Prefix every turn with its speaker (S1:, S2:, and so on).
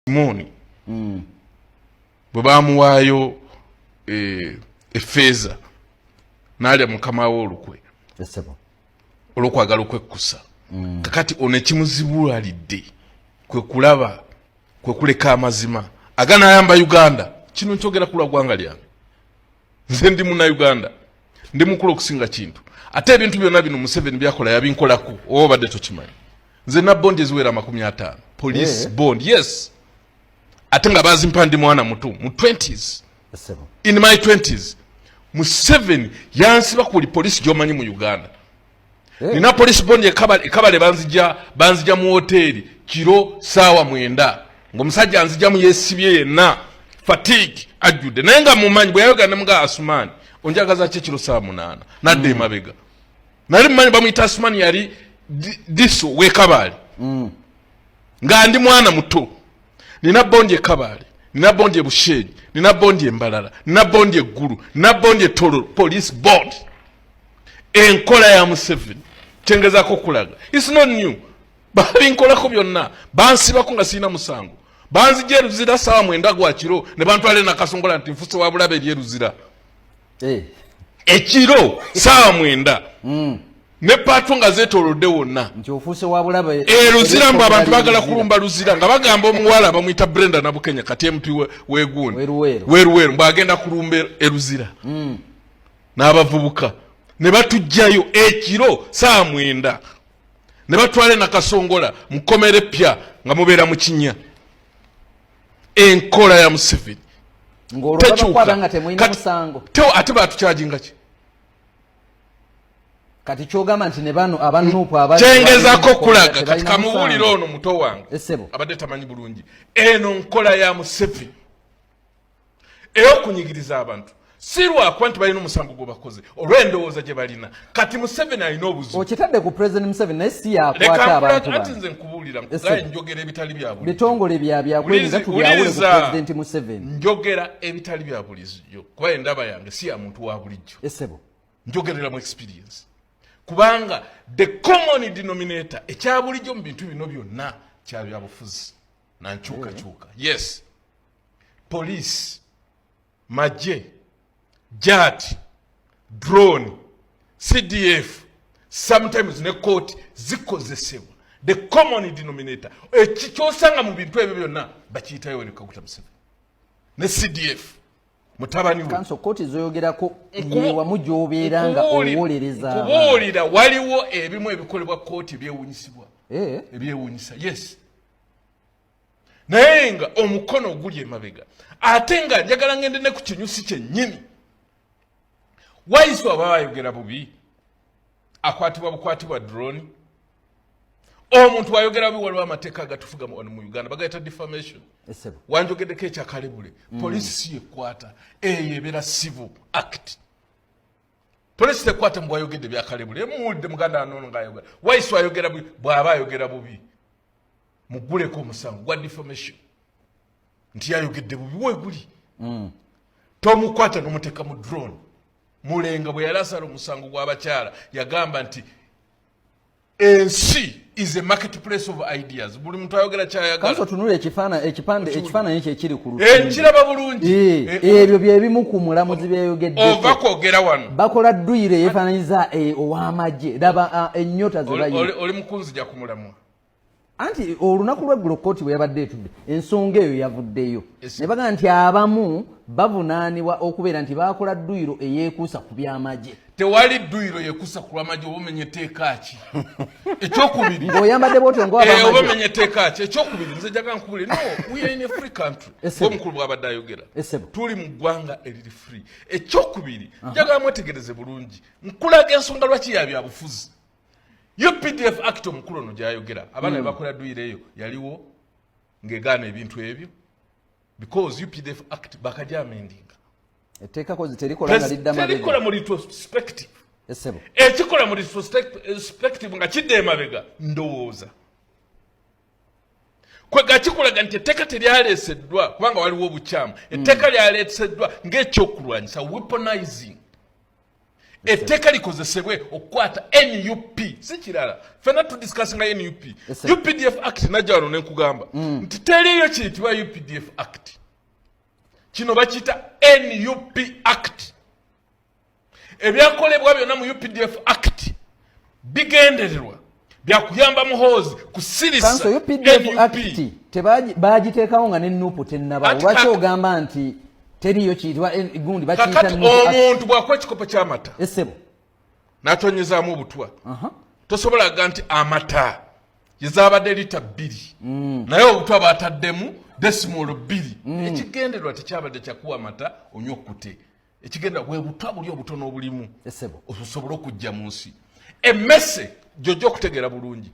S1: Simoni bwe bamuwaayo effeeza n'alya mukama we olukwe olw'okwagala okwekkusa kakati ono ekimuzibulaalidde kwe kulaba kwe kuleka amazima aganaayamba Uganda. Kino nkyogera ku lwa ggwanga lyange, nze ndi munnauganda, ndi mukulu okusinga kintu, ate ebintu byonna bino Museveni byakola yabinkolako oba obadde tokimanyi. Nze na bondi eziwera 50 police bond, yes, ate nga bazimpa ndi mwana muto mu 20s, in my 20s. Museveni yansiba kuli police gyomanyi mu Uganda. Nina police bond ekabale banzija mu hoteli kiro saawa 9 ng'omusajja anzija mu yesibye yenna fatigue ajjude naye nga mumanyi bwe yayogera ne mga Asumani onjagaza kye kiro saawa 8 nadde emabega nali mumanyi bamuyita Asumani yali diso w'ekabale nga ndi mwana muto. Nina bondi ekabale, nina bondi ebushenyi, nina bondi embalala, nina bondi eggulu, nina bondi etolo police board. Enkola ya Museveni tengezaako kulaga, it's not new. Babinkolako byonna bansibako nga sirina musango, banzija eruzira saawa 9 gwa kiro ne bantwale na Kasongola nti nfuse wa bulabe eryeruzira ekiro saawa 9 ne patro nga zeetolodde wonna
S2: nti ofuuse wa bulabe
S1: eruzira mbu abantu bagala kulumba luzira nga bagamba omuwala bamuyita Brenda Nabukenya kati MP wegundi weruweru mbwagenda kulumba eruzira n'abavubuka ne batujjayo ekiro saawa 9 ne batwale na Kasongola mukomere pya nga mubeera mu Kinya. Enkola ya Museveni
S2: ng'olwabanga temulina musango
S1: ate batukyajinga ki
S2: kati kyogamba nti ne bano abanuupu
S1: kyengezaako kulaga kati kamuwulire ono muto wange abadde tamanyi bulungi eno nkola ya Museveni ey'okunyigiriza abantu si lwakuba nti balina omusango gwe bakoze olw'endowooza gye balina. Kati Museveni alina obuzibu
S2: okitadde ku President Museveni naye si yakwata abantu
S1: ati nze nkubuulira nkugaye njogera ebitali bya bulijjo
S2: bitongole byakweri nga tubyawule ku President Museveni
S1: njogera ebitali bya bulijjo kuba endaba yange si ya muntu wa bulijjo njogerera mu experience kubanga the common denominator ekya bulijjo mu bintu bino byonna kya byabufuzi nankyukakyuka. Yes, police, maje, jati, drone, CDF, sometimes ne court zikozesebwa. The common denominator ekikyosanga mu bintu ebyo byonna bakiyitayo ne Kaguta Museveni ne CDF mutabani we
S2: kanso court zoyogerako yewamu gy'obeeranga owolereza
S1: kubuulira waliwo ebimu ebikolebwa court byewunyisibwa ebyewunyisa. Yes, naye nga omukono oguli emabega ate nga njagala ngende ne ku kinyusi kyennyini wayiso aba bayogera bubi bukwatibwa drone omuntu wayogera bubi waliwo amateeka agatufuga mu Uganda bagayita defamation. Wanjogeddeko ekyakalebule police si yekwata eyo ebeera civil act. Police tekwata mbu wayogedde byakalebule muwulidde muganda anono ng'ayogera wayiso ayogera bubi bw'aba ayogera bubi muguleko omusango gwa defamation nti yayogedde bubi weguli tomukwata n'omuteeka mu drone. Mulenga bwe yali asala omusango gw'abakyala yagamba nti ensi is a marketplace of ideas. Buli muntu ayogera kyayagala.
S2: Kanso tunule ekifaananyi kye kiri ku
S1: nkiraba bulungi
S2: ebyo bye bimu ku mulamuzi byeyogedde
S1: ova kwogera wano
S2: bakola dduyiro yeefaananyiza ow'amagye daba ennyota ze bayi
S1: oli mukunzija ku mulamwa
S2: anti olunaku lw'eggulo kkooti bwe yabadde etudde ensonga eyo yavuddeyo ne bagamba nti abamu bavunaanibwa okubeera nti baakola dduyiro eyeekuusa ku by'amagye.
S1: Tewali dduyiro yeekuusa ku lw'amagye oba omenye tteeka ki ekyokubiri
S2: ng'oyambadde bwotyo ng'abamagye
S1: oba omenye tteeka ki ekyokubiri nze jaga nkubule no we are in a free country omukulu bw'abadde ayogera tuli mu ggwanga eriri free. Ekyokubiri njagala mwetegereze bulungi nkulaga ensonga lwaki ya byabufuzi. UPDF Act omukulu ono gyayogera abaana be bakola dduyiro eyo yaliwo ng'egaana ebintu ebyo because UPDF Act bakagyamendinga
S2: etteeka kozi terikola nga lidda mabega
S1: terikola mu retrospective ekikola mu retrospective nga kidda emabega ndowooza kwega kikulaga nti etteeka teryaleeseddwa kubanga waliwo obukyamu etteeka lyaleeseddwa ng'ekyokulwanyisa weaponizing etteeka likozesebwe okukwata NUP si kirala fena tudiscussinga NUP UPDF Act najja wano nenkugamba nti teriyo kiyitibwa UPDF Act kino bakiyita NUP Act ebyakolebwa byonna mu UPDF Act bigendererwa byakuyamba muhoozi kusirisa
S2: UPDF Act bagiteekawo nga n'ennupu tennaba lwaki ogamba nti teriyo kiyitibwa gundi
S1: kakati omuntu bw'akuwa ekikopo ky'amata
S2: essebo
S1: n'atonyezaamu obutwa tosobolaga nti amata yezaabadde lita 2 naye obutwa baataddemu desimolo 2 ekigendererwa tekyabadde kyakuwa amata onywa okkute ekigendererwa bwe butwa buli obutono obulimu
S2: essebo
S1: osobola okujja mu nsi emmese gy'ojja okutegeera bulungi